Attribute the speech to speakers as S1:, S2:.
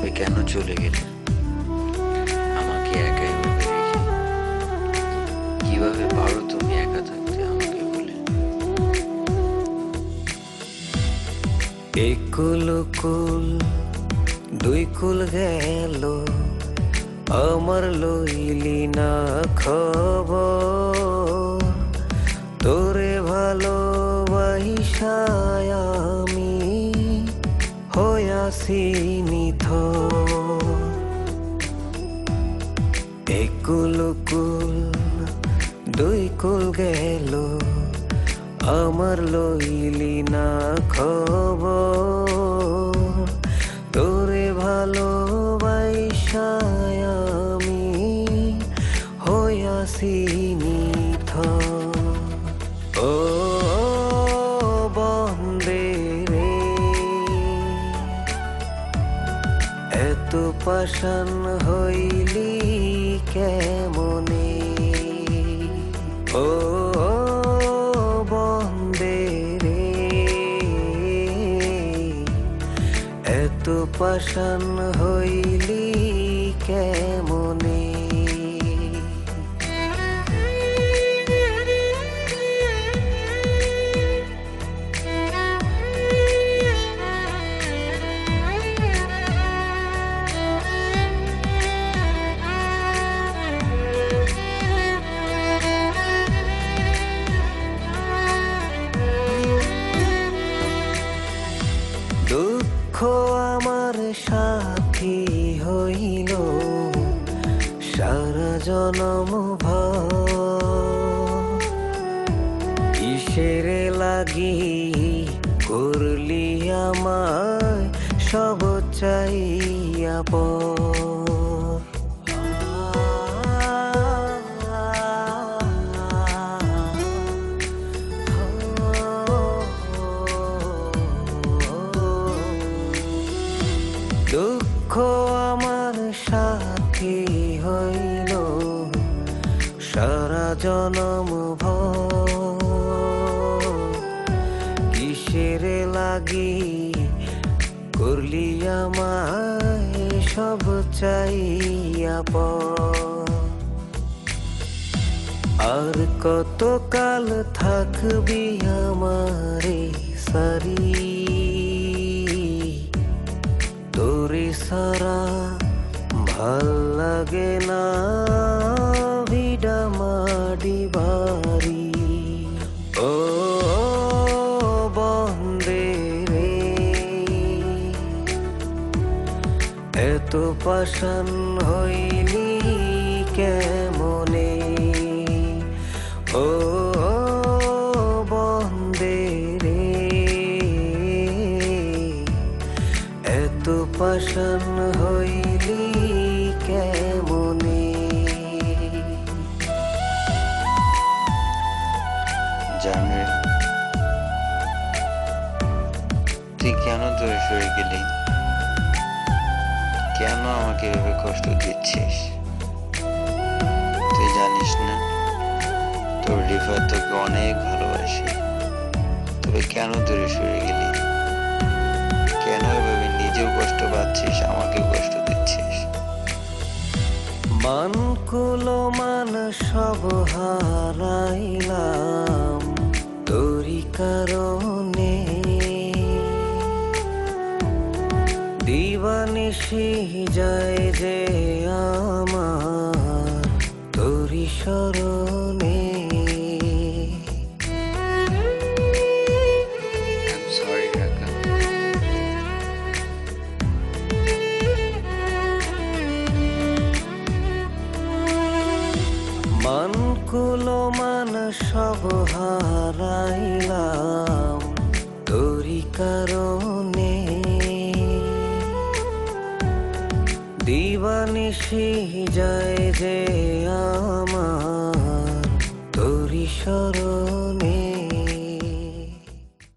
S1: এভাবে কেন চলে গেলে? আমাকে একা এভাবে রেখে? কিভাবে পারো তুমি একা থাকতে আমাকে বলে?
S2: একুল কুল দুই কুল গেল, আমার লইলি না খবর। তোরে ভালোবাসায় আমি হইয়াছি নিথর। একুল কুল দুই কুল গেল, আমার লইলি না খবর। তোরে ভালোবাসায় আমি হইয়াছি নিথর। ও বন্দে রে, এত পাষাণ হইলি কেমনে? ও বন্দে রে, এত পাষাণ হইলি কেমনে? দুঃখ আমার সাথী হইল সারা জনম ভর। কিসের লাগি করলি আমায় সব চাইয়া পর? দুঃখ আমার সাথী হইল সারা জনম ভর। কিসের লাগি করলি আমায় সব চাইয়া পর? আর কত কাল থাকবি আমারে সারি? তোরে সারা ভাল লাগে না ভিডা মাডি বাড়ি। ও বন্দে রে, এত পাষাণ হইলি কেমনে? ও বন্দে রে, এত পাষাণ হইলি কেমনে?
S1: জানে তুই কেন দূরে সরে গেলি? কেন আমাকে এভাবে কষ্ট দিচ্ছিস? তুই জানিস না তোর রিফাত তোকে অনেক ভালোবাসে। তবে কেন দূরে সরে গেলি? কেন এভাবে নিজেও কষ্ট পাচ্ছিস, আমাকেও কষ্ট দিচ্ছিস?
S2: মান কুলো মান সব হারাইলাম তোরি কারণে। দিবানিশি যায় যে আমার তোরি স্মরণে।
S1: সরি রাকা।
S2: মান কুলো মান সব হারাইলাম তোরি কারণে। দিবানিশি যায় যে আমার তোরি স্মরণে।